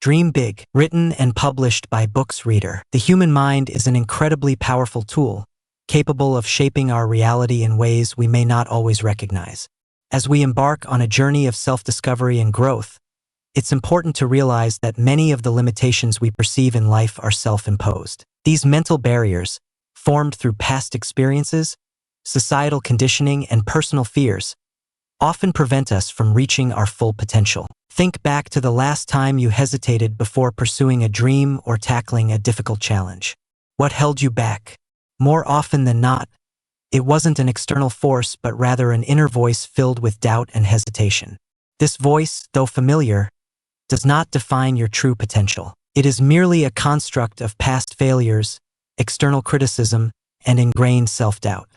Dream Big, written and published by Books Reader. The human mind is an incredibly powerful tool, capable of shaping our reality in ways we may not always recognize. As we embark on a journey of self-discovery and growth, it's important to realize that many of the limitations we perceive in life are self-imposed. These mental barriers, formed through past experiences, societal conditioning, and personal fears, often prevent us from reaching our full potential. Think back to the last time you hesitated before pursuing a dream or tackling a difficult challenge. What held you back? More often than not, it wasn't an external force but rather an inner voice filled with doubt and hesitation. This voice, though familiar, does not define your true potential. It is merely a construct of past failures, external criticism, and ingrained self-doubt.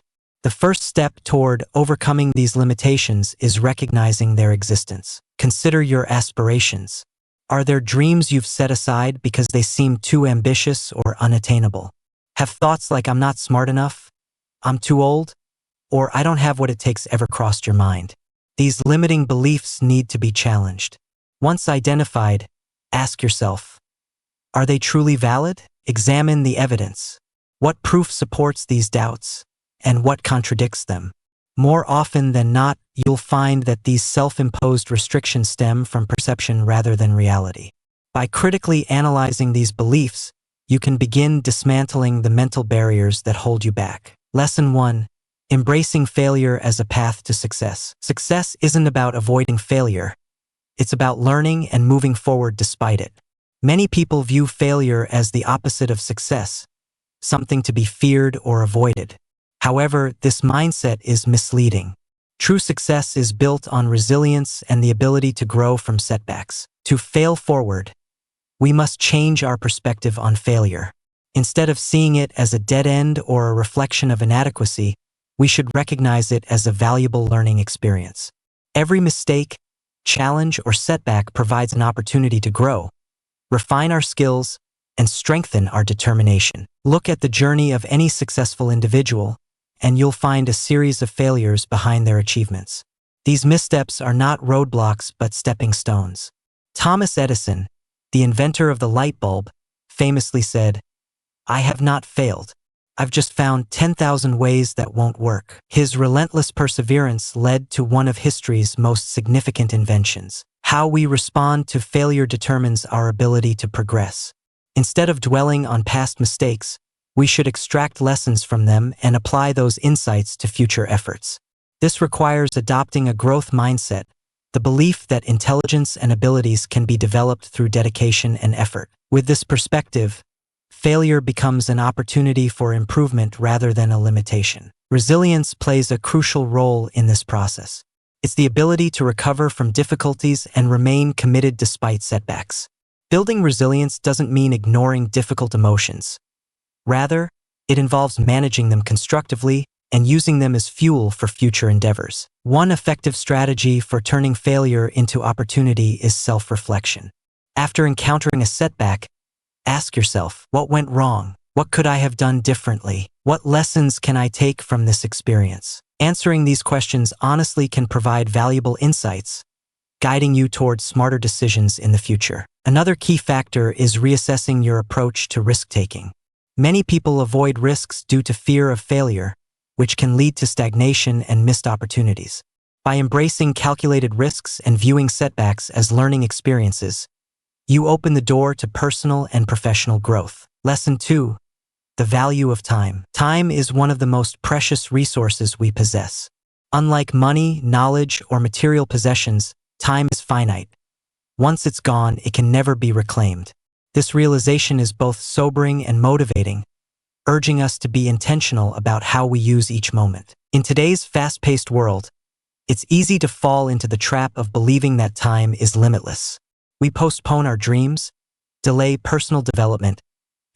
The first step toward overcoming these limitations is recognizing their existence. Consider your aspirations. Are there dreams you've set aside because they seem too ambitious or unattainable? Have thoughts like "I'm not smart enough," "I'm too old," or "I don't have what it takes" ever crossed your mind? These limiting beliefs need to be challenged. Once identified, ask yourself, are they truly valid? Examine the evidence. What proof supports these doubts, and what contradicts them? More often than not, you'll find that these self-imposed restrictions stem from perception rather than reality. By critically analyzing these beliefs, you can begin dismantling the mental barriers that hold you back. Lesson 1. Embracing failure as a path to success. Success isn't about avoiding failure. It's about learning and moving forward despite it. Many people view failure as the opposite of success, something to be feared or avoided. However, this mindset is misleading. True success is built on resilience and the ability to grow from setbacks. To fail forward, we must change our perspective on failure. Instead of seeing it as a dead end or a reflection of inadequacy, we should recognize it as a valuable learning experience. Every mistake, challenge, or setback provides an opportunity to grow, refine our skills, and strengthen our determination. Look at the journey of any successful individual, and you'll find a series of failures behind their achievements. These missteps are not roadblocks but stepping stones. Thomas Edison, the inventor of the light bulb, famously said, "I have not failed. I've just found 10,000 ways that won't work." His relentless perseverance led to one of history's most significant inventions. How we respond to failure determines our ability to progress. Instead of dwelling on past mistakes, we should extract lessons from them and apply those insights to future efforts. This requires adopting a growth mindset, the belief that intelligence and abilities can be developed through dedication and effort. With this perspective, failure becomes an opportunity for improvement rather than a limitation. Resilience plays a crucial role in this process. It's the ability to recover from difficulties and remain committed despite setbacks. Building resilience doesn't mean ignoring difficult emotions. Rather, it involves managing them constructively and using them as fuel for future endeavors. One effective strategy for turning failure into opportunity is self-reflection. After encountering a setback, ask yourself, what went wrong? What could I have done differently? What lessons can I take from this experience? Answering these questions honestly can provide valuable insights, guiding you towards smarter decisions in the future. Another key factor is reassessing your approach to risk-taking. Many people avoid risks due to fear of failure, which can lead to stagnation and missed opportunities. By embracing calculated risks and viewing setbacks as learning experiences, you open the door to personal and professional growth. Lesson 2. The value of time. Time is one of the most precious resources we possess. Unlike money, knowledge, or material possessions, time is finite. Once it's gone, it can never be reclaimed. This realization is both sobering and motivating, urging us to be intentional about how we use each moment. In today's fast-paced world, it's easy to fall into the trap of believing that time is limitless. We postpone our dreams, delay personal development,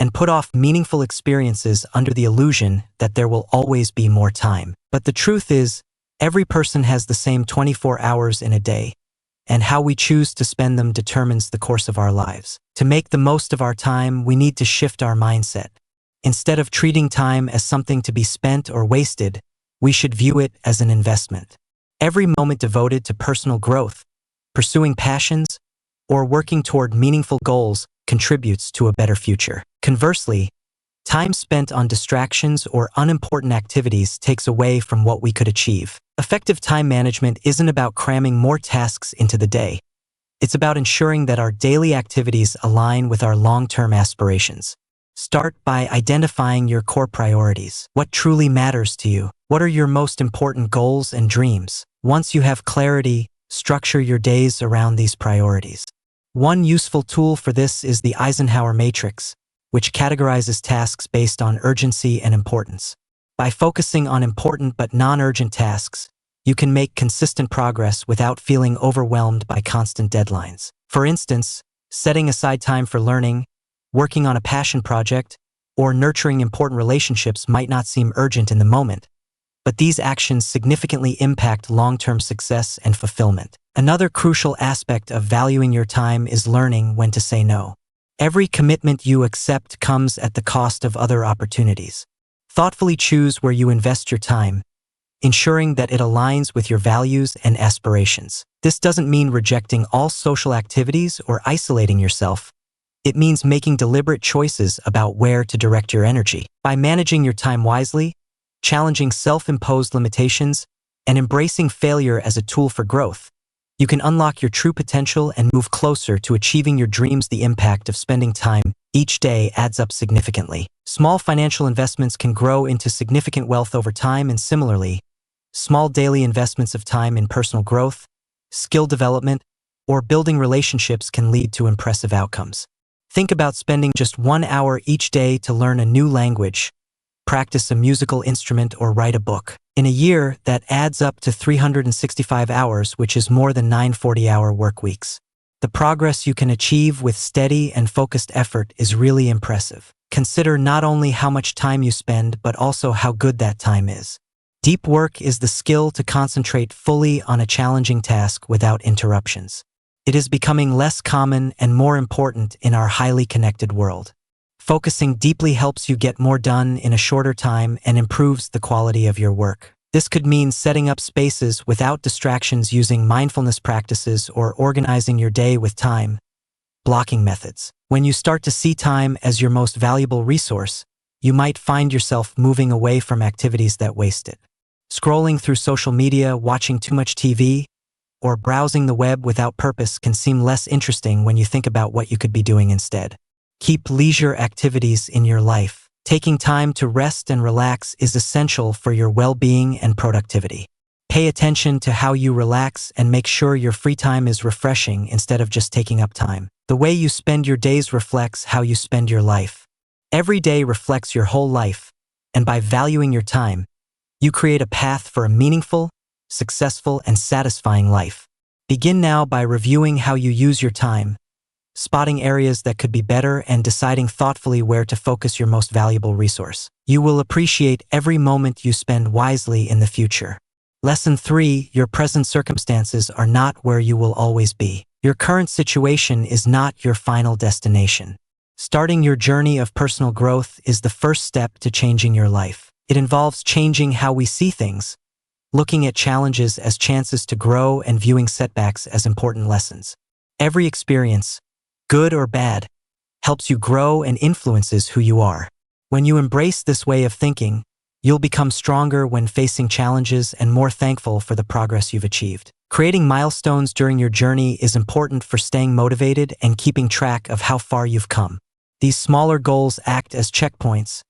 and put off meaningful experiences under the illusion that there will always be more time. But the truth is, every person has the same 24 hours in a day, and how we choose to spend them determines the course of our lives. To make the most of our time, we need to shift our mindset. Instead of treating time as something to be spent or wasted, we should view it as an investment. Every moment devoted to personal growth, pursuing passions, or working toward meaningful goals contributes to a better future. Conversely, time spent on distractions or unimportant activities takes away from what we could achieve. Effective time management isn't about cramming more tasks into the day. It's about ensuring that our daily activities align with our long-term aspirations. Start by identifying your core priorities. What truly matters to you? What are your most important goals and dreams? Once you have clarity, structure your days around these priorities. One useful tool for this is the Eisenhower matrix, which categorizes tasks based on urgency and importance. By focusing on important but non-urgent tasks, you can make consistent progress without feeling overwhelmed by constant deadlines. For instance, setting aside time for learning, working on a passion project, or nurturing important relationships might not seem urgent in the moment, but these actions significantly impact long-term success and fulfillment. Another crucial aspect of valuing your time is learning when to say no. Every commitment you accept comes at the cost of other opportunities. Thoughtfully choose where you invest your time, ensuring that it aligns with your values and aspirations. This doesn't mean rejecting all social activities or isolating yourself. It means making deliberate choices about where to direct your energy. By managing your time wisely, challenging self-imposed limitations, and embracing failure as a tool for growth, you can unlock your true potential and move closer to achieving your dreams. The impact of spending time each day adds up significantly. Small financial investments can grow into significant wealth over time, and similarly, small daily investments of time in personal growth, skill development, or building relationships can lead to impressive outcomes. Think about spending just 1 hour each day to learn a new language, practice a musical instrument, or write a book. In a year, that adds up to 365 hours, which is more than 9 40-hour work weeks. The progress you can achieve with steady and focused effort is really impressive. Consider not only how much time you spend, but also how good that time is. Deep work is the skill to concentrate fully on a challenging task without interruptions. It is becoming less common and more important in our highly connected world. Focusing deeply helps you get more done in a shorter time and improves the quality of your work. This could mean setting up spaces without distractions, using mindfulness practices, or organizing your day with time blocking methods. When you start to see time as your most valuable resource, you might find yourself moving away from activities that waste it. Scrolling through social media, watching too much TV, or browsing the web without purpose can seem less interesting when you think about what you could be doing instead. Keep leisure activities in your life. Taking time to rest and relax is essential for your well-being and productivity. Pay attention to how you relax and make sure your free time is refreshing instead of just taking up time. The way you spend your days reflects how you spend your life. Every day reflects your whole life, and by valuing your time, you create a path for a meaningful, successful, and satisfying life. Begin now by reviewing how you use your time, spotting areas that could be better, and deciding thoughtfully where to focus your most valuable resource. You will appreciate every moment you spend wisely in the future. Lesson 3: your present circumstances are not where you will always be. Your current situation is not your final destination. Starting your journey of personal growth is the first step to changing your life. It involves changing how we see things, looking at challenges as chances to grow, and viewing setbacks as important lessons. Every experience, good or bad, helps you grow and influences who you are. When you embrace this way of thinking, you'll become stronger when facing challenges and more thankful for the progress you've achieved. Creating milestones during your journey is important for staying motivated and keeping track of how far you've come. These smaller goals act as checkpoints,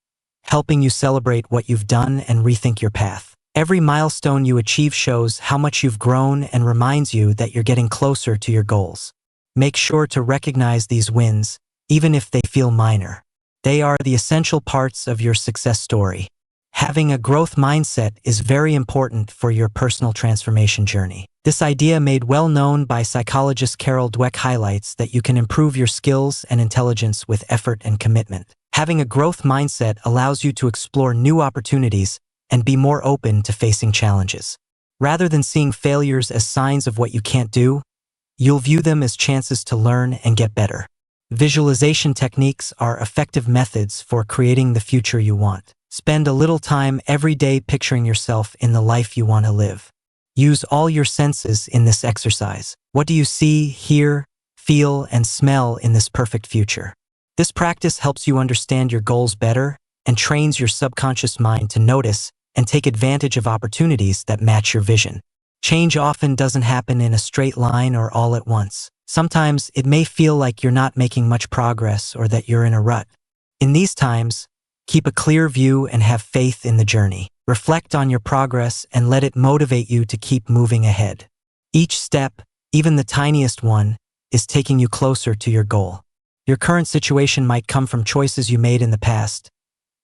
helping you celebrate what you've done and rethink your path. Every milestone you achieve shows how much you've grown and reminds you that you're getting closer to your goals. Make sure to recognize these wins, even if they feel minor. They are the essential parts of your success story. Having a growth mindset is very important for your personal transformation journey. This idea, made well known by psychologist Carol Dweck, highlights that you can improve your skills and intelligence with effort and commitment. Having a growth mindset allows you to explore new opportunities and be more open to facing challenges. Rather than seeing failures as signs of what you can't do, you'll view them as chances to learn and get better. Visualization techniques are effective methods for creating the future you want. Spend a little time every day picturing yourself in the life you want to live. Use all your senses in this exercise. What do you see, hear, feel, and smell in this perfect future. This practice helps you understand your goals better and trains your subconscious mind to notice and take advantage of opportunities that match your vision. Change often doesn't happen in a straight line or all at once. Sometimes it may feel like you're not making much progress or that you're in a rut. In these times, keep a clear view and have faith in the journey. Reflect on your progress and let it motivate you to keep moving ahead. Each step, even the tiniest one, is taking you closer to your goal. Your current situation might come from choices you made in the past,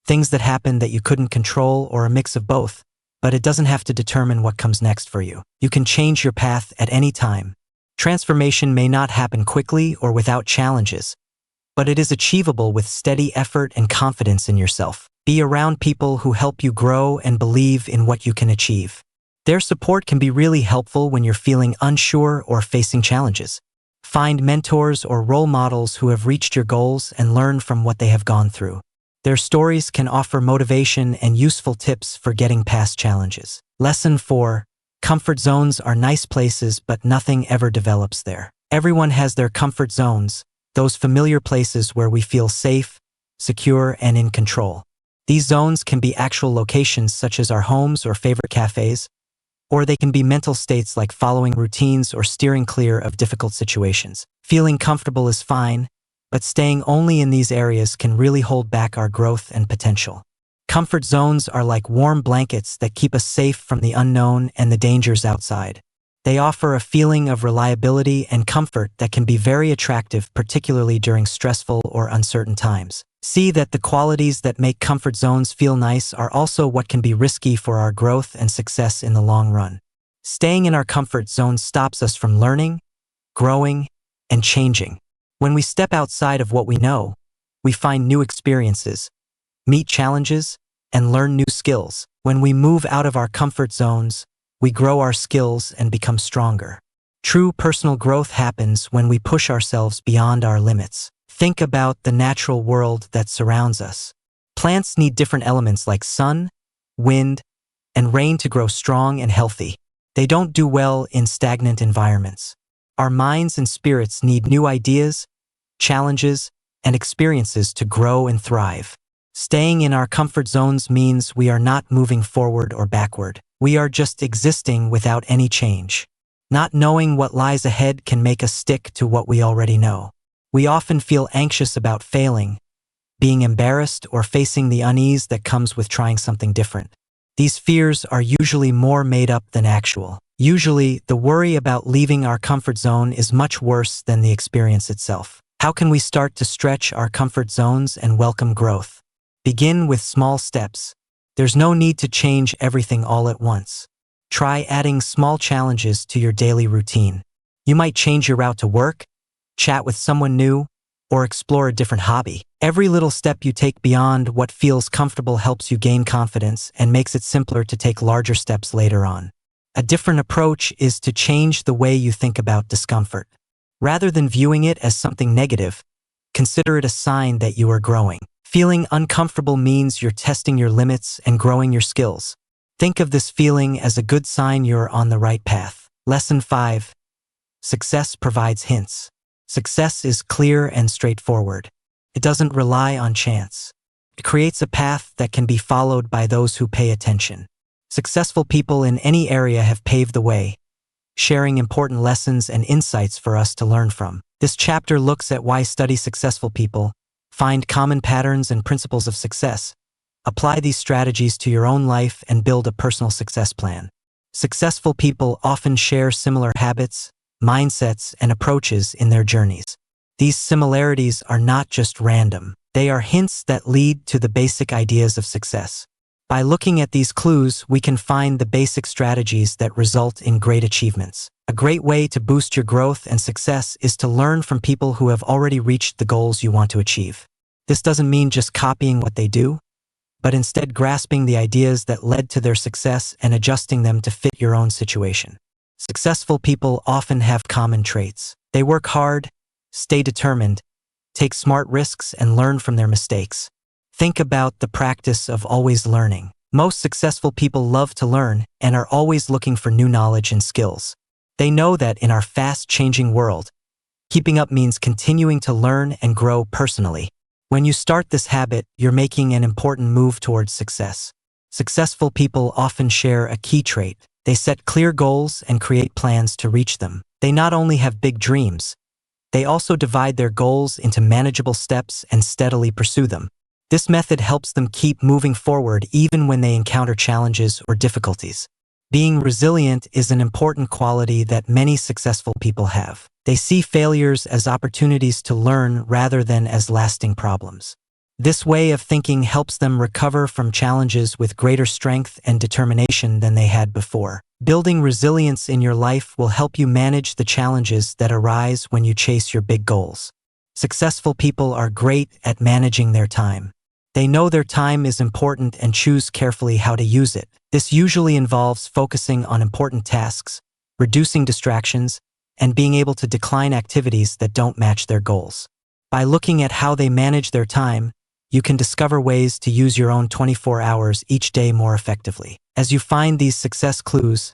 things that happened that you couldn't control, or a mix of both, but it doesn't have to determine what comes next for you. You can change your path at any time. Transformation may not happen quickly or without challenges, but it is achievable with steady effort and confidence in yourself. Be around people who help you grow and believe in what you can achieve. Their support can be really helpful when you're feeling unsure or facing challenges. Find mentors or role models who have reached your goals and learn from what they have gone through. Their stories can offer motivation and useful tips for getting past challenges. Lesson 4. Comfort zones are nice places, but nothing ever develops there. Everyone has their comfort zones, those familiar places where we feel safe, secure, and in control. These zones can be actual locations such as our homes or favorite cafes, or they can be mental states like following routines or steering clear of difficult situations. Feeling comfortable is fine, but staying only in these areas can really hold back our growth and potential. Comfort zones are like warm blankets that keep us safe from the unknown and the dangers outside. They offer a feeling of reliability and comfort that can be very attractive, particularly during stressful or uncertain times. See that the qualities that make comfort zones feel nice are also what can be risky for our growth and success in the long run. Staying in our comfort zone stops us from learning, growing, and changing. When we step outside of what we know, we find new experiences, meet challenges, and learn new skills. When we move out of our comfort zones, we grow our skills and become stronger. True personal growth happens when we push ourselves beyond our limits. Think about the natural world that surrounds us. Plants need different elements like sun, wind, and rain to grow strong and healthy. They don't do well in stagnant environments. Our minds and spirits need new ideas, challenges, and experiences to grow and thrive. Staying in our comfort zones means we are not moving forward or backward. We are just existing without any change. Not knowing what lies ahead can make us stick to what we already know. We often feel anxious about failing, being embarrassed, or facing the unease that comes with trying something different. These fears are usually more made up than actual. Usually, the worry about leaving our comfort zone is much worse than the experience itself. How can we start to stretch our comfort zones and welcome growth? Begin with small steps. There's no need to change everything all at once. Try adding small challenges to your daily routine. You might change your route to work, chat with someone new, or explore a different hobby. Every little step you take beyond what feels comfortable helps you gain confidence and makes it simpler to take larger steps later on. A different approach is to change the way you think about discomfort. Rather than viewing it as something negative, consider it a sign that you are growing. Feeling uncomfortable means you're testing your limits and growing your skills. Think of this feeling as a good sign you're on the right path. Lesson 5. Success provides hints. Success is clear and straightforward. It doesn't rely on chance. It creates a path that can be followed by those who pay attention. Successful people in any area have paved the way, sharing important lessons and insights for us to learn from. This chapter looks at why study successful people, find common patterns and principles of success, apply these strategies to your own life, and build a personal success plan. Successful people often share similar habits, mindsets, and approaches in their journeys. These similarities are not just random. They are hints that lead to the basic ideas of success. By looking at these clues, we can find the basic strategies that result in great achievements. A great way to boost your growth and success is to learn from people who have already reached the goals you want to achieve. This doesn't mean just copying what they do, but instead grasping the ideas that led to their success and adjusting them to fit your own situation. Successful people often have common traits. They work hard, stay determined, take smart risks, and learn from their mistakes. Think about the practice of always learning. Most successful people love to learn and are always looking for new knowledge and skills. They know that in our fast-changing world, Keeping up means continuing to learn and grow personally. When you start this habit, you're making an important move towards success. Successful people often share a key trait. They set clear goals and create plans to reach them. They not only have big dreams, they also divide their goals into manageable steps and steadily pursue them. This method helps them keep moving forward even when they encounter challenges or difficulties. Being resilient is an important quality that many successful people have. They see failures as opportunities to learn rather than as lasting problems. This way of thinking helps them recover from challenges with greater strength and determination than they had before. Building resilience in your life will help you manage the challenges that arise when you chase your big goals. Successful people are great at managing their time. They know their time is important and choose carefully how to use it. This usually involves focusing on important tasks, reducing distractions, and being able to decline activities that don't match their goals. By looking at how they manage their time, you can discover ways to use your own 24 hours each day more effectively. As you find these success clues,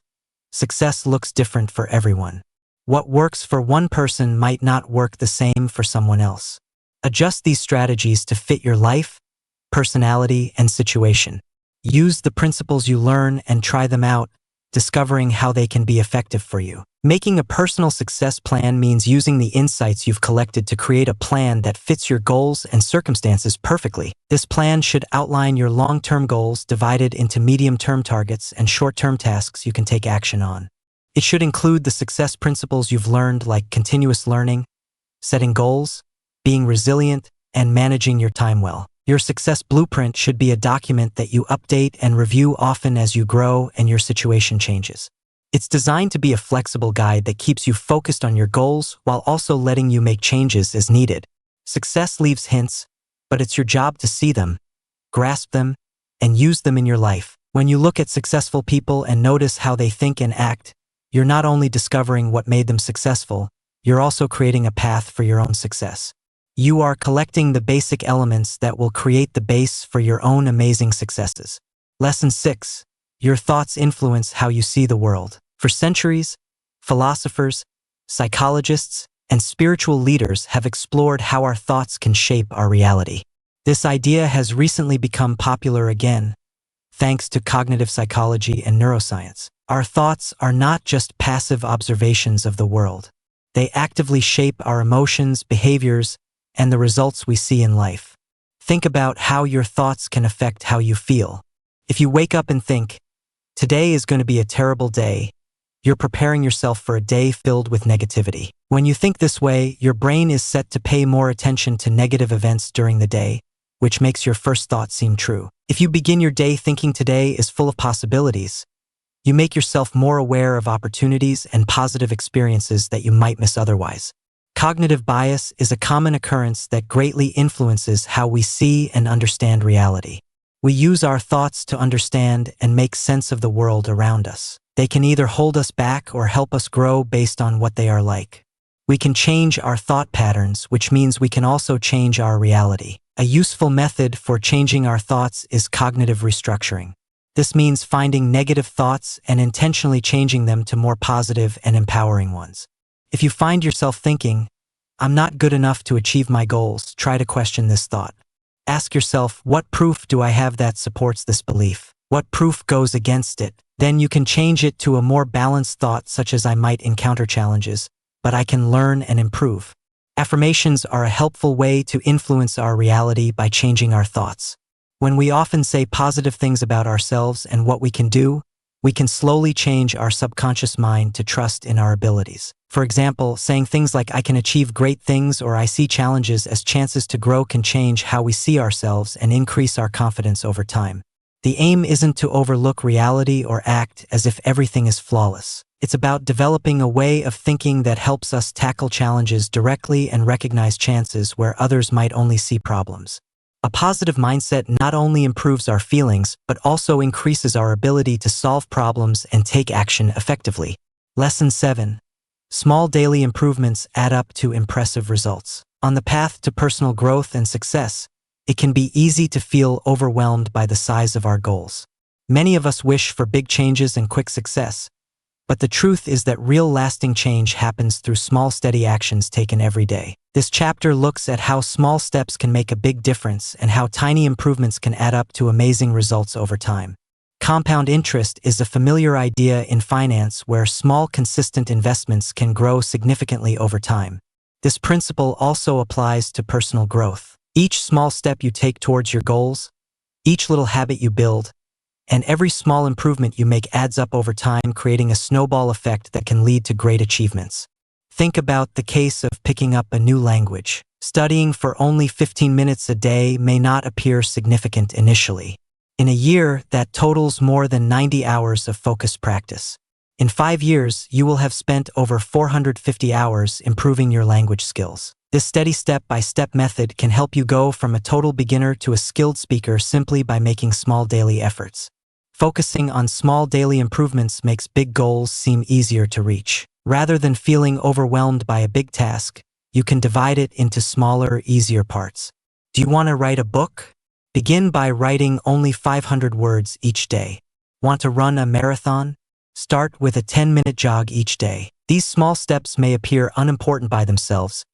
success looks different for everyone. What works for one person might not work the same for someone else. Adjust these strategies to fit your life, personality, and situation. Use the principles you learn and try them out, discovering how they can be effective for you. Making a personal success plan means using the insights you've collected to create a plan that fits your goals and circumstances perfectly. This plan should outline your long-term goals divided into medium-term targets and short-term tasks you can take action on. It should include the success principles you've learned, like continuous learning, setting goals, being resilient, and managing your time well. Your success blueprint should be a document that you update and review often as you grow and your situation changes. It's designed to be a flexible guide that keeps you focused on your goals while also letting you make changes as needed. Success leaves hints, but it's your job to see them, grasp them, and use them in your life. When you look at successful people and notice how they think and act, you're not only discovering what made them successful, you're also creating a path for your own success. You are collecting the basic elements that will create the base for your own amazing successes. Lesson 6. Your thoughts influence how you see the world. For centuries, philosophers, psychologists, and spiritual leaders have explored how our thoughts can shape our reality. This idea has recently become popular again, thanks to cognitive psychology and neuroscience. Our thoughts are not just passive observations of the world. They actively shape our emotions, behaviors, and the results we see in life. Think about how your thoughts can affect how you feel. If you wake up and think, "Today is going to be a terrible day," you're preparing yourself for a day filled with negativity. When you think this way, your brain is set to pay more attention to negative events during the day, which makes your first thought seem true. If you begin your day thinking today is full of possibilities, you make yourself more aware of opportunities and positive experiences that you might miss otherwise. Cognitive bias is a common occurrence that greatly influences how we see and understand reality. We use our thoughts to understand and make sense of the world around us. They can either hold us back or help us grow based on what they are like. We can change our thought patterns, which means we can also change our reality. A useful method for changing our thoughts is cognitive restructuring. This means finding negative thoughts and intentionally changing them to more positive and empowering ones. If you find yourself thinking, "I'm not good enough to achieve my goals," try to question this thought. Ask yourself, what proof do I have that supports this belief? What proof goes against it? Then you can change it to a more balanced thought, such as, "I might encounter challenges, but I can learn and improve." Affirmations are a helpful way to influence our reality by changing our thoughts. When we often say positive things about ourselves and what we can do, we can slowly change our subconscious mind to trust in our abilities. For example, saying things like, "I can achieve great things," or "I see challenges as chances to grow," can change how we see ourselves and increase our confidence over time. The aim isn't to overlook reality or act as if everything is flawless. It's about developing a way of thinking that helps us tackle challenges directly and recognize chances where others might only see problems. A positive mindset not only improves our feelings, but also increases our ability to solve problems and take action effectively. Lesson 7. Small daily improvements add up to impressive results. On the path to personal growth and success, it can be easy to feel overwhelmed by the size of our goals. Many of us wish for big changes and quick success, But the truth is that real lasting change happens through small steady actions taken every day. This chapter looks at how small steps can make a big difference and how tiny improvements can add up to amazing results over time. Compound interest is a familiar idea in finance where small consistent investments can grow significantly over time. This principle also applies to personal growth. Each small step you take towards your goals, each little habit you build, and every small improvement you make adds up over time, creating a snowball effect that can lead to great achievements. Think about the case of picking up a new language. Studying for only 15 minutes a day may not appear significant initially. In a year, that totals more than 90 hours of focused practice. In 5 years, you will have spent over 450 hours improving your language skills. This steady step-by-step method can help you go from a total beginner to a skilled speaker simply by making small daily efforts. Focusing on small daily improvements makes big goals seem easier to reach. Rather than feeling overwhelmed by a big task, you can divide it into smaller, easier parts. Do you want to write a book? Begin by writing only 500 words each day. Want to run a marathon? Start with a 10-minute jog each day. These small steps may appear unimportant by themselves,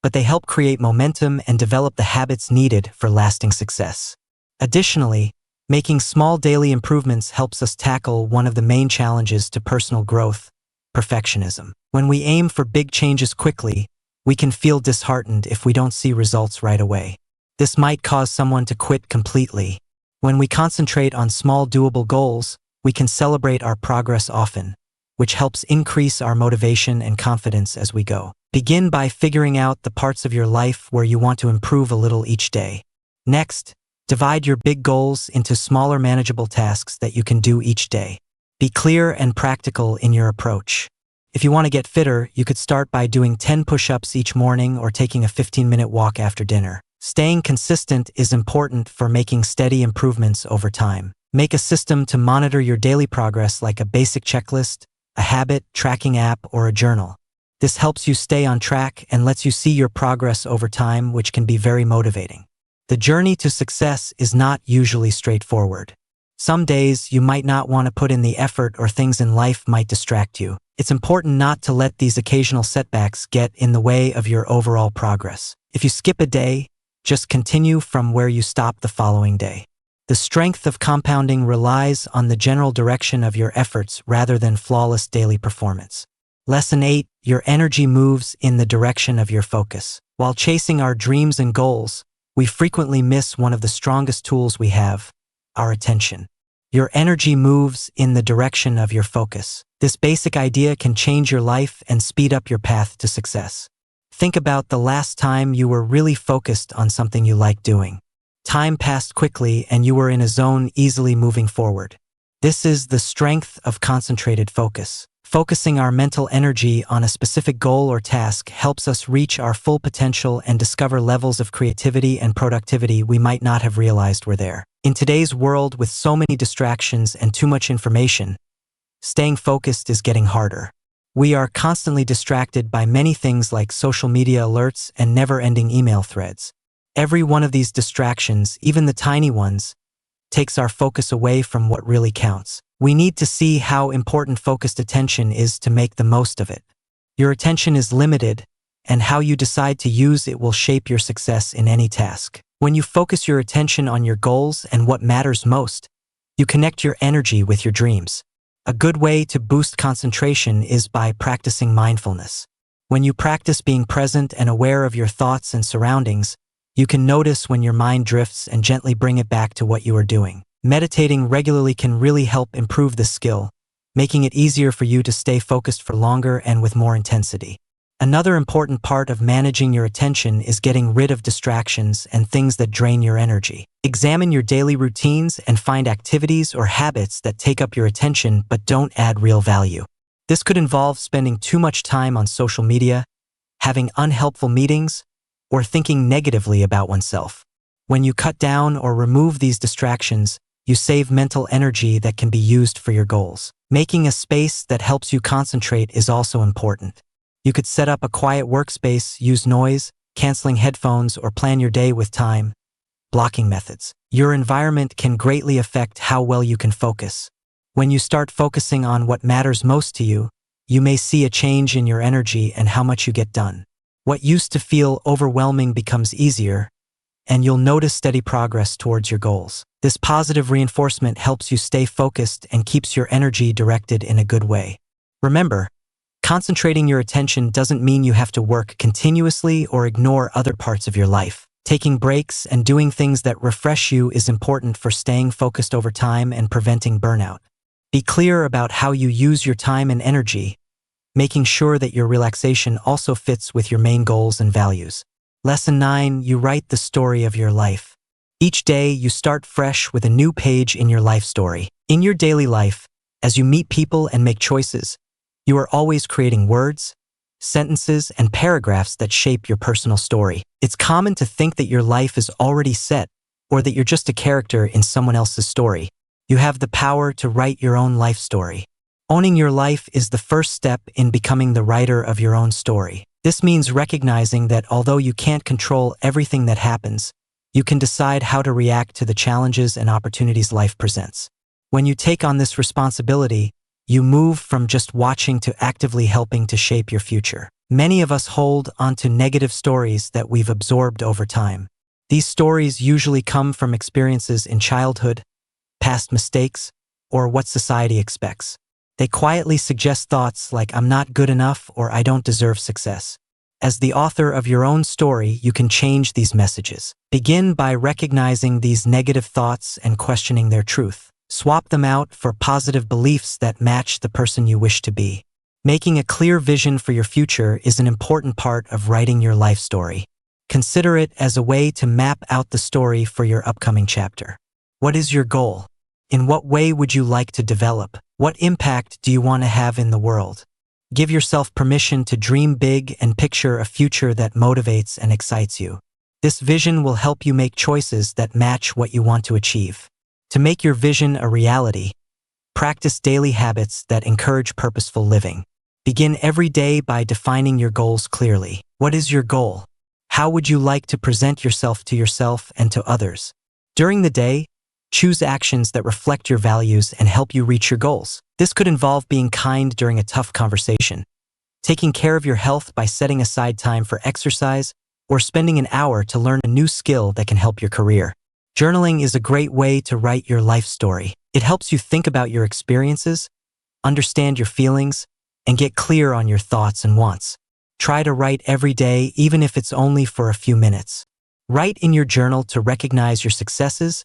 but they help create momentum and develop the habits needed for lasting success. Additionally, making small daily improvements helps us tackle one of the main challenges to personal growth: perfectionism. When we aim for big changes quickly, we can feel disheartened if we don't see results right away. This might cause someone to quit completely. When we concentrate on small doable goals, we can celebrate our progress often, which helps increase our motivation and confidence as we go. Begin by figuring out the parts of your life where you want to improve a little each day. Next, divide your big goals into smaller manageable tasks that you can do each day. Be clear and practical in your approach. If you want to get fitter, you could start by doing 10 push-ups each morning or taking a 15-minute walk after dinner. Staying consistent is important for making steady improvements over time. Make a system to monitor your daily progress, like a basic checklist, a habit tracking app, or a journal. This helps you stay on track and lets you see your progress over time, which can be very motivating. The journey to success is not usually straightforward. Some days you might not want to put in the effort, or things in life might distract you. It's important not to let these occasional setbacks get in the way of your overall progress. If you skip a day, just continue from where you stopped the following day. The strength of compounding relies on the general direction of your efforts rather than flawless daily performance. Lesson 8: your energy moves in the direction of your focus. While chasing our dreams and goals, we frequently miss one of the strongest tools we have: our attention. Your energy moves in the direction of your focus. This basic idea can change your life and speed up your path to success. Think about the last time you were really focused on something you like doing. Time passed quickly and you were in a zone, easily moving forward. This is the strength of concentrated focus. Focusing our mental energy on a specific goal or task helps us reach our full potential and discover levels of creativity and productivity we might not have realized were there. In today's world, with so many distractions and too much information, staying focused is getting harder. We are constantly distracted by many things like social media alerts and never-ending email threads. Every one of these distractions, even the tiny ones, takes our focus away from what really counts. We need to see how important focused attention is to make the most of it. Your attention is limited, and how you decide to use it will shape your success in any task. When you focus your attention on your goals and what matters most, you connect your energy with your dreams. A good way to boost concentration is by practicing mindfulness. When you practice being present and aware of your thoughts and surroundings, you can notice when your mind drifts and gently bring it back to what you are doing. Meditating regularly can really help improve this skill, making it easier for you to stay focused for longer and with more intensity. Another important part of managing your attention is getting rid of distractions and things that drain your energy. Examine your daily routines and find activities or habits that take up your attention but don't add real value. This could involve spending too much time on social media, having unhelpful meetings, or thinking negatively about oneself. When you cut down or remove these distractions, you save mental energy that can be used for your goals. Making a space that helps you concentrate is also important. You could set up a quiet workspace, use noise canceling headphones, or plan your day with time blocking methods. Your environment can greatly affect how well you can focus. When you start focusing on what matters most to you, you may see a change in your energy and how much you get done. What used to feel overwhelming becomes easier, and you'll notice steady progress towards your goals. This positive reinforcement helps you stay focused and keeps your energy directed in a good way. Remember, concentrating your attention doesn't mean you have to work continuously or ignore other parts of your life. Taking breaks and doing things that refresh you is important for staying focused over time and preventing burnout. Be clear about how you use your time and energy, making sure that your relaxation also fits with your main goals and values. Lesson 9, you write the story of your life. Each day, you start fresh with a new page in your life story. In your daily life, as you meet people and make choices, you are always creating words, sentences, and paragraphs that shape your personal story. It's common to think that your life is already set, or that you're just a character in someone else's story. You have the power to write your own life story. Owning your life is the first step in becoming the writer of your own story. This means recognizing that although you can't control everything that happens, you can decide how to react to the challenges and opportunities life presents. When you take on this responsibility, you move from just watching to actively helping to shape your future. Many of us hold onto negative stories that we've absorbed over time. These stories usually come from experiences in childhood, past mistakes, or what society expects. They quietly suggest thoughts like "I'm not good enough" or "I don't deserve success." As the author of your own story, you can change these messages. Begin by recognizing these negative thoughts and questioning their truth. Swap them out for positive beliefs that match the person you wish to be. Making a clear vision for your future is an important part of writing your life story. Consider it as a way to map out the story for your upcoming chapter. What is your goal? In what way would you like to develop? What impact do you want to have in the world? Give yourself permission to dream big and picture a future that motivates and excites you. This vision will help you make choices that match what you want to achieve. To make your vision a reality, practice daily habits that encourage purposeful living. Begin every day by defining your goals clearly. What is your goal? How would you like to present yourself and to others? During the day, choose actions that reflect your values and help you reach your goals. This could involve being kind during a tough conversation, taking care of your health by setting aside time for exercise, or spending an hour to learn a new skill that can help your career. Journaling is a great way to write your life story. It helps you think about your experiences, understand your feelings, and get clear on your thoughts and wants. Try to write every day, even if it's only for a few minutes. Write in your journal to recognize your successes,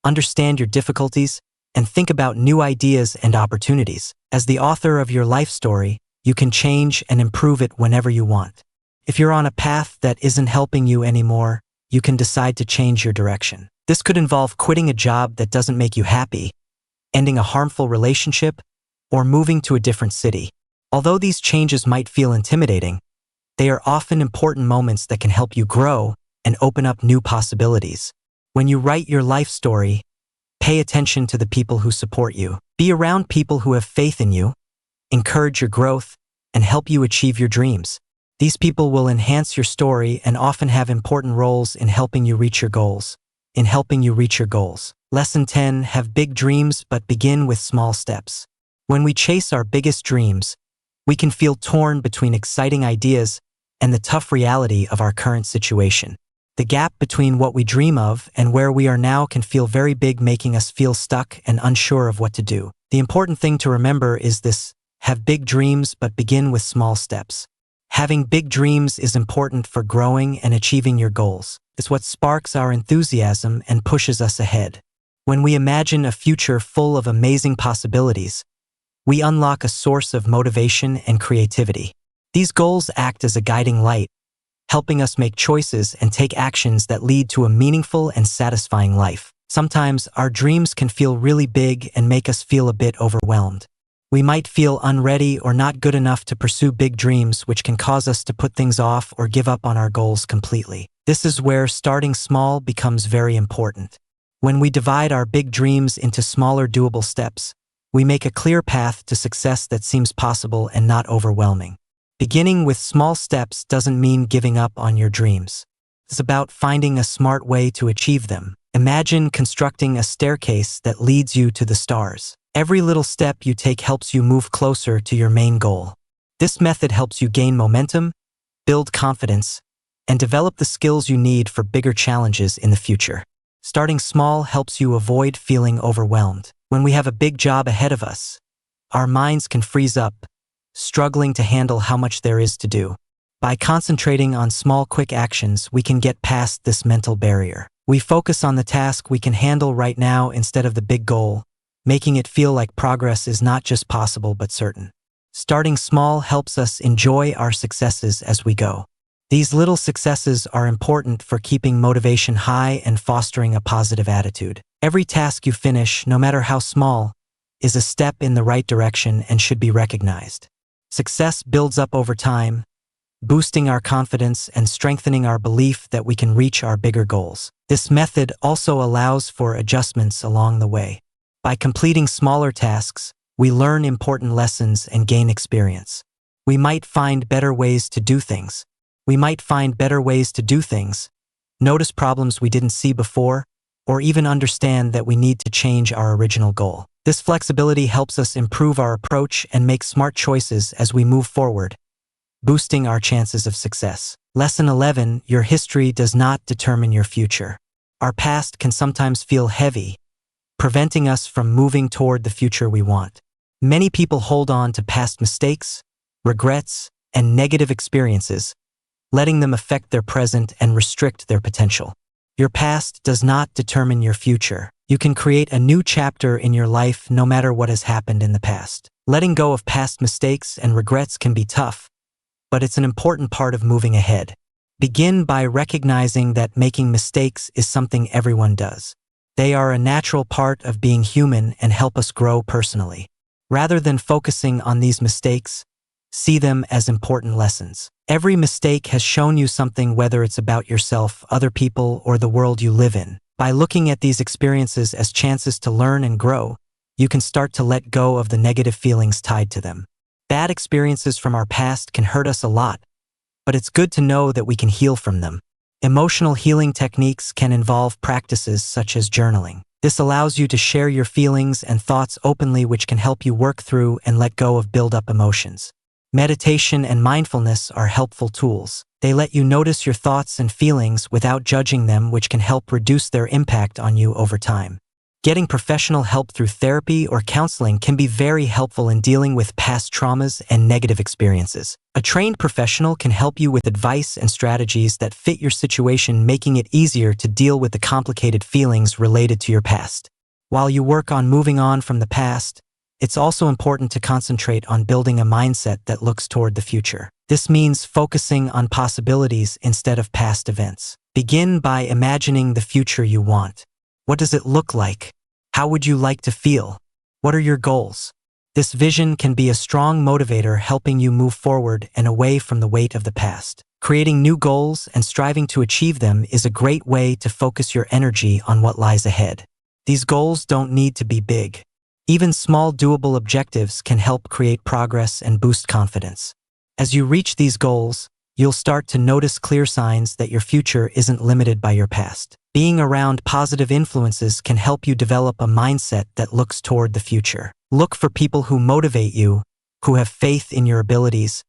understand your difficulties, and think about new ideas and opportunities. As the author of your life story, you can change and improve it whenever you want. If you're on a path that isn't helping you anymore, you can decide to change your direction. This could involve quitting a job that doesn't make you happy, ending a harmful relationship, or moving to a different city. Although these changes might feel intimidating, they are often important moments that can help you grow and open up new possibilities. When you write your life story, pay attention to the people who support you. Be around people who have faith in you, encourage your growth, and help you achieve your dreams. These people will enhance your story and often have important roles in helping you reach your goals. Lesson 10, have big dreams but begin with small steps. When we chase our biggest dreams, we can feel torn between exciting ideas and the tough reality of our current situation. The gap between what we dream of and where we are now can feel very big, making us feel stuck and unsure of what to do. The important thing to remember is this: have big dreams but begin with small steps. Having big dreams is important for growing and achieving your goals. It's what sparks our enthusiasm and pushes us ahead. When we imagine a future full of amazing possibilities, we unlock a source of motivation and creativity. These goals act as a guiding light, helping us make choices and take actions that lead to a meaningful and satisfying life. Sometimes our dreams can feel really big and make us feel a bit overwhelmed. We might feel unready or not good enough to pursue big dreams, which can cause us to put things off or give up on our goals completely. This is where starting small becomes very important. When we divide our big dreams into smaller, doable steps, we make a clear path to success that seems possible and not overwhelming. Beginning with small steps doesn't mean giving up on your dreams. It's about finding a smart way to achieve them. Imagine constructing a staircase that leads you to the stars. Every little step you take helps you move closer to your main goal. This method helps you gain momentum, build confidence, and develop the skills you need for bigger challenges in the future. Starting small helps you avoid feeling overwhelmed. When we have a big job ahead of us, our minds can freeze up, struggling to handle how much there is to do. By concentrating on small, quick actions, we can get past this mental barrier. We focus on the task we can handle right now instead of the big goal, making it feel like progress is not just possible but certain. Starting small helps us enjoy our successes as we go. These little successes are important for keeping motivation high and fostering a positive attitude. Every task you finish, no matter how small, is a step in the right direction and should be recognized. Success builds up over time, boosting our confidence and strengthening our belief that we can reach our bigger goals. This method also allows for adjustments along the way. By completing smaller tasks, we learn important lessons and gain experience. We might find better ways to do things. Notice problems we didn't see before, or even understand that we need to change our original goal. This flexibility helps us improve our approach and make smart choices as we move forward, boosting our chances of success. Lesson 11: Your history does not determine your future. Our past can sometimes feel heavy, preventing us from moving toward the future we want. Many people hold on to past mistakes, regrets, and negative experiences, letting them affect their present and restrict their potential. Your past does not determine your future. You can create a new chapter in your life no matter what has happened in the past. Letting go of past mistakes and regrets can be tough, but it's an important part of moving ahead. Begin by recognizing that making mistakes is something everyone does. They are a natural part of being human and help us grow personally. Rather than focusing on these mistakes, see them as important lessons. Every mistake has shown you something, whether it's about yourself, other people, or the world you live in. By looking at these experiences as chances to learn and grow, you can start to let go of the negative feelings tied to them. Bad experiences from our past can hurt us a lot, but it's good to know that we can heal from them. Emotional healing techniques can involve practices such as journaling. This allows you to share your feelings and thoughts openly, which can help you work through and let go of build-up emotions. Meditation and mindfulness are helpful tools. They let you notice your thoughts and feelings without judging them, which can help reduce their impact on you over time. Getting professional help through therapy or counseling can be very helpful in dealing with past traumas and negative experiences. A trained professional can help you with advice and strategies that fit your situation, making it easier to deal with the complicated feelings related to your past. While you work on moving on from the past, it's also important to concentrate on building a mindset that looks toward the future. This means focusing on possibilities instead of past events. Begin by imagining the future you want. What does it look like? How would you like to feel? What are your goals? This vision can be a strong motivator, helping you move forward and away from the weight of the past. Creating new goals and striving to achieve them is a great way to focus your energy on what lies ahead. These goals don't need to be big. Even small, doable objectives can help create progress and boost confidence. As you reach these goals, you'll start to notice clear signs that your future isn't limited by your past. Being around positive influences can help you develop a mindset that looks toward the future. Look for people who motivate you, who have faith in your abilities,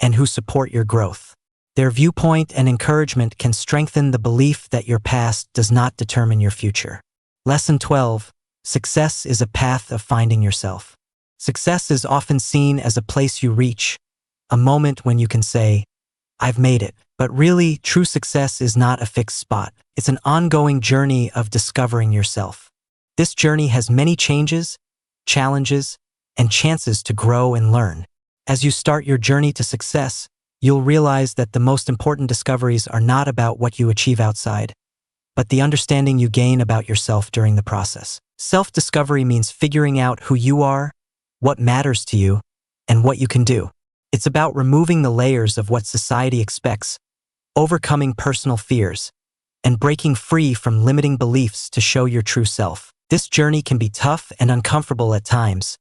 and who support your growth. Their viewpoint and encouragement can strengthen the belief that your past does not determine your future. Lesson 12: Success is a path of finding yourself. Success is often seen as a place you reach, a moment when you can say, "I've made it." But really, true success is not a fixed spot. It's an ongoing journey of discovering yourself. This journey has many changes, challenges, and chances to grow and learn. As you start your journey to success, you'll realize that the most important discoveries are not about what you achieve outside, but the understanding you gain about yourself during the process. Self-discovery means figuring out who you are, what matters to you, and what you can do. It's about removing the layers of what society expects, overcoming personal fears, and breaking free from limiting beliefs to show your true self. This journey can be tough and uncomfortable at times,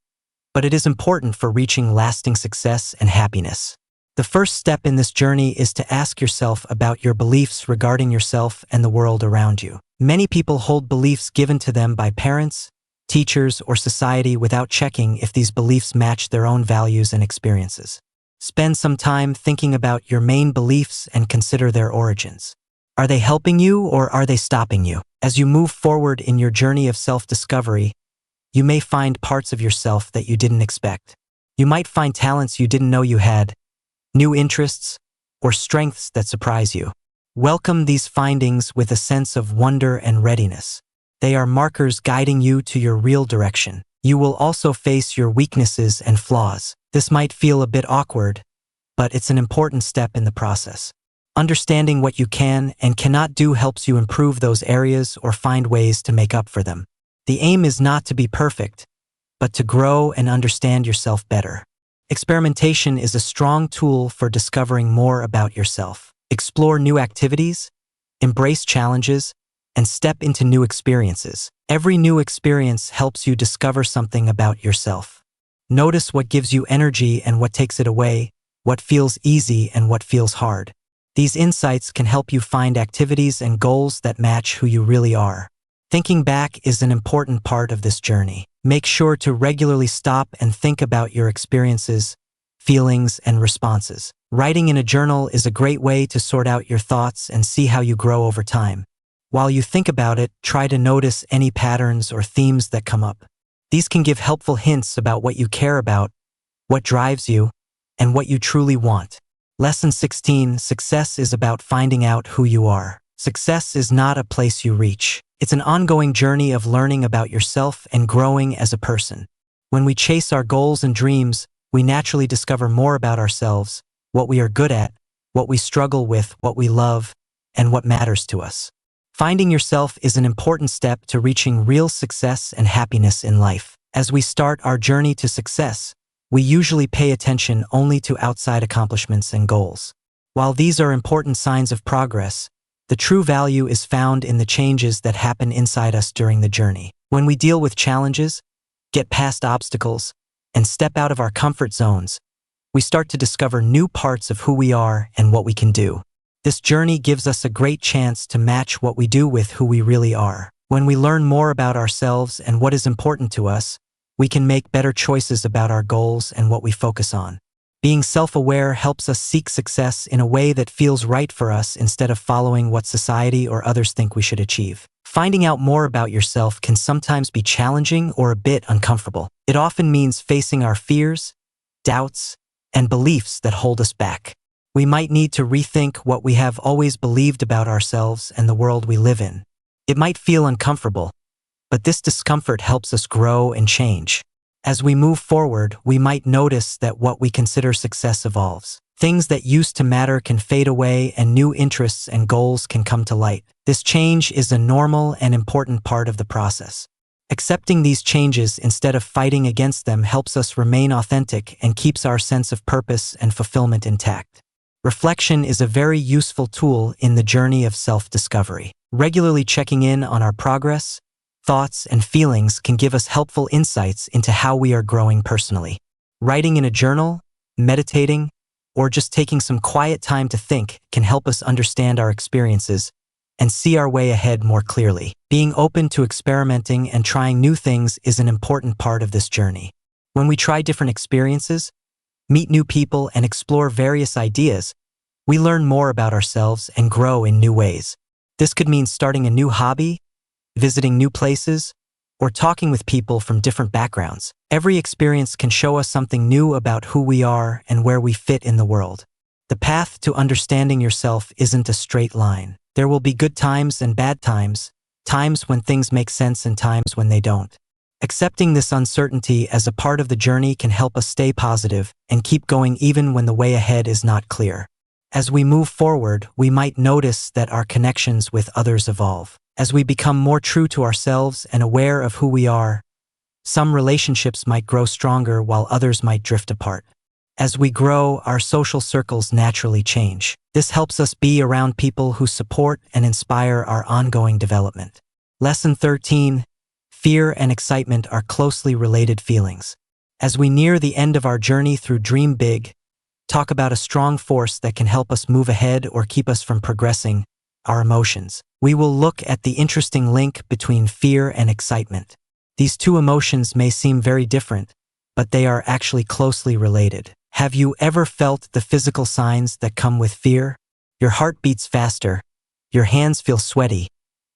but it is important for reaching lasting success and happiness. The first step in this journey is to ask yourself about your beliefs regarding yourself and the world around you. Many people hold beliefs given to them by parents, teachers, or society without checking if these beliefs match their own values and experiences. Spend some time thinking about your main beliefs and consider their origins. Are they helping you or are they stopping you? As you move forward in your journey of self-discovery, you may find parts of yourself that you didn't expect. You might find talents you didn't know you had, new interests, or strengths that surprise you. Welcome these findings with a sense of wonder and readiness. They are markers guiding you to your real direction. You will also face your weaknesses and flaws. This might feel a bit awkward, but it's an important step in the process. Understanding what you can and cannot do helps you improve those areas or find ways to make up for them. The aim is not to be perfect, but to grow and understand yourself better. Experimentation is a strong tool for discovering more about yourself. Explore new activities, embrace challenges, and step into new experiences. Every new experience helps you discover something about yourself. Notice what gives you energy and what takes it away, what feels easy and what feels hard. These insights can help you find activities and goals that match who you really are. Thinking back is an important part of this journey. Make sure to regularly stop and think about your experiences, feelings, and responses. Writing in a journal is a great way to sort out your thoughts and see how you grow over time. While you think about it, try to notice any patterns or themes that come up. These can give helpful hints about what you care about, what drives you, and what you truly want. Lesson 16: Success is about finding out who you are. Success is not a place you reach. It's an ongoing journey of learning about yourself and growing as a person. When we chase our goals and dreams, we naturally discover more about ourselves, what we are good at, what we struggle with, what we love, and what matters to us. Finding yourself is an important step to reaching real success and happiness in life. As we start our journey to success, we usually pay attention only to outside accomplishments and goals. While these are important signs of progress, the true value is found in the changes that happen inside us during the journey. When we deal with challenges, get past obstacles, and step out of our comfort zones, we start to discover new parts of who we are and what we can do. This journey gives us a great chance to match what we do with who we really are. When we learn more about ourselves and what is important to us, we can make better choices about our goals and what we focus on. Being self-aware helps us seek success in a way that feels right for us instead of following what society or others think we should achieve. Finding out more about yourself can sometimes be challenging or a bit uncomfortable. It often means facing our fears, doubts, and beliefs that hold us back. We might need to rethink what we have always believed about ourselves and the world we live in. It might feel uncomfortable, but this discomfort helps us grow and change. As we move forward, we might notice that what we consider success evolves. Things that used to matter can fade away and new interests and goals can come to light. This change is a normal and important part of the process. Accepting these changes instead of fighting against them helps us remain authentic and keeps our sense of purpose and fulfillment intact. Reflection is a very useful tool in the journey of self-discovery. Regularly checking in on our progress, thoughts, and feelings can give us helpful insights into how we are growing personally. Writing in a journal, meditating, or just taking some quiet time to think can help us understand our experiences and see our way ahead more clearly. Being open to experimenting and trying new things is an important part of this journey. When we try different experiences, meet new people, and explore various ideas, we learn more about ourselves and grow in new ways. This could mean starting a new hobby, visiting new places, or talking with people from different backgrounds. Every experience can show us something new about who we are and where we fit in the world. The path to understanding yourself isn't a straight line. There will be good times and bad times, times when things make sense and times when they don't. Accepting this uncertainty as a part of the journey can help us stay positive and keep going even when the way ahead is not clear. As we move forward, we might notice that our connections with others evolve. As we become more true to ourselves and aware of who we are, some relationships might grow stronger while others might drift apart. As we grow, our social circles naturally change. This helps us be around people who support and inspire our ongoing development. Lesson 13. Fear and excitement are closely related feelings. As we near the end of our journey through Dream Big, talk about a strong force that can help us move ahead or keep us from progressing, our emotions. We will look at the interesting link between fear and excitement. These two emotions may seem very different, but they are actually closely related. Have you ever felt the physical signs that come with fear? Your heart beats faster, your hands feel sweaty,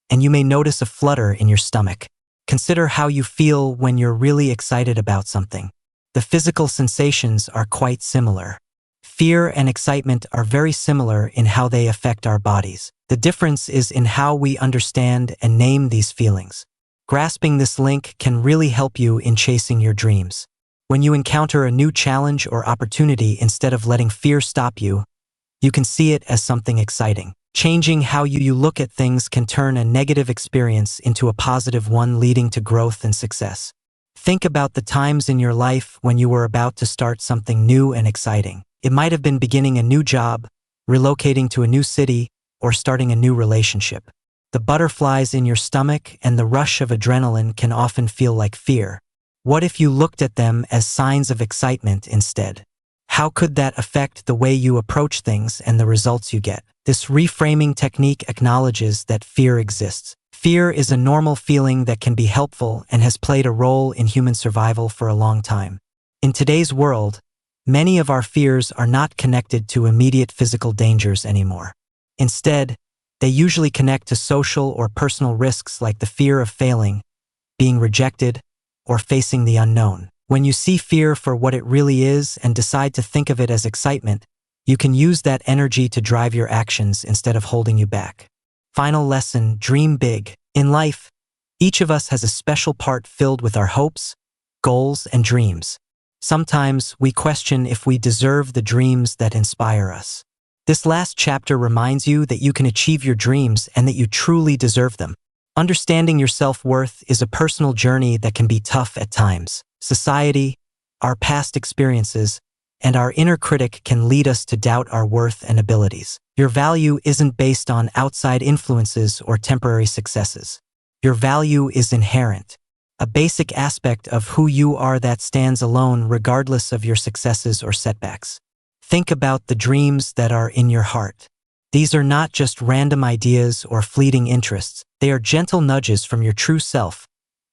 and you may notice a flutter in your stomach. Consider how you feel when you're really excited about something. The physical sensations are quite similar. Fear and excitement are very similar in how they affect our bodies. The difference is in how we understand and name these feelings. Grasping this link can really help you in chasing your dreams. When you encounter a new challenge or opportunity, instead of letting fear stop you, you can see it as something exciting. Changing how you look at things can turn a negative experience into a positive one, leading to growth and success. Think about the times in your life when you were about to start something new and exciting. It might have been beginning a new job, relocating to a new city, or starting a new relationship. The butterflies in your stomach and the rush of adrenaline can often feel like fear. What if you looked at them as signs of excitement instead? How could that affect the way you approach things and the results you get? This reframing technique acknowledges that fear exists. Fear is a normal feeling that can be helpful and has played a role in human survival for a long time. In today's world, many of our fears are not connected to immediate physical dangers anymore. Instead, they usually connect to social or personal risks like the fear of failing, being rejected, or facing the unknown. When you see fear for what it really is and decide to think of it as excitement, you can use that energy to drive your actions instead of holding you back. Final lesson: dream big. In life, each of us has a special part filled with our hopes, goals, and dreams. Sometimes we question if we deserve the dreams that inspire us. This last chapter reminds you that you can achieve your dreams and that you truly deserve them. Understanding your self-worth is a personal journey that can be tough at times. Society, our past experiences, and our inner critic can lead us to doubt our worth and abilities. Your value isn't based on outside influences or temporary successes. Your value is inherent, a basic aspect of who you are that stands alone regardless of your successes or setbacks. Think about the dreams that are in your heart. These are not just random ideas or fleeting interests. They are gentle nudges from your true self,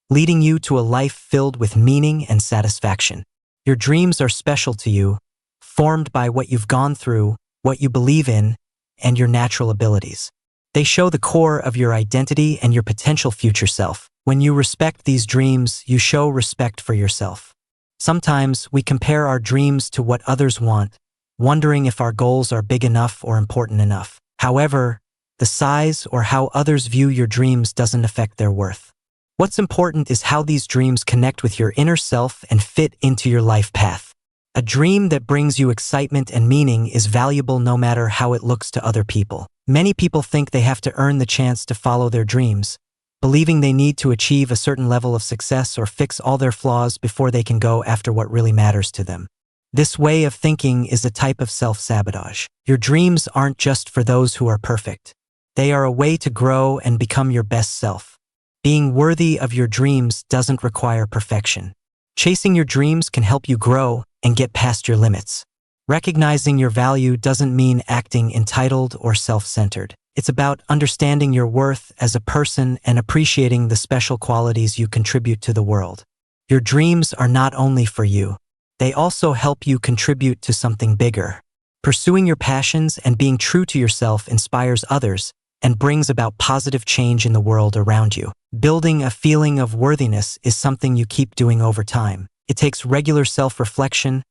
leading you to a life filled with meaning and satisfaction. Your dreams are special to you, formed by what you've gone through, what you believe in, and your natural abilities. They show the core of your identity and your potential future self. When you respect these dreams, you show respect for yourself. Sometimes we compare our dreams to what others want, wondering if our goals are big enough or important enough. However, the size or how others view your dreams doesn't affect their worth. What's important is how these dreams connect with your inner self and fit into your life path. A dream that brings you excitement and meaning is valuable no matter how it looks to other people. Many people think they have to earn the chance to follow their dreams, believing they need to achieve a certain level of success or fix all their flaws before they can go after what really matters to them. This way of thinking is a type of self-sabotage. Your dreams aren't just for those who are perfect. They are a way to grow and become your best self. Being worthy of your dreams doesn't require perfection. Chasing your dreams can help you grow and get past your limits. Recognizing your value doesn't mean acting entitled or self-centered. It's about understanding your worth as a person and appreciating the special qualities you contribute to the world. Your dreams are not only for you. They also help you contribute to something bigger. Pursuing your passions and being true to yourself inspires others and brings about positive change in the world around you. Building a feeling of worthiness is something you keep doing over time. It takes regular self-reflection,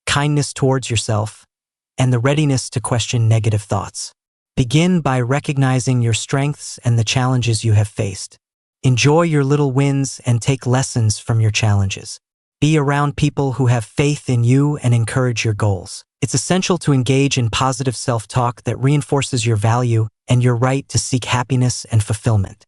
kindness towards yourself, and the readiness to question negative thoughts. Begin by recognizing your strengths and the challenges you have faced. Enjoy your little wins and take lessons from your challenges. Be around people who have faith in you and encourage your goals. It's essential to engage in positive self-talk that reinforces your value and your right to seek happiness and fulfillment.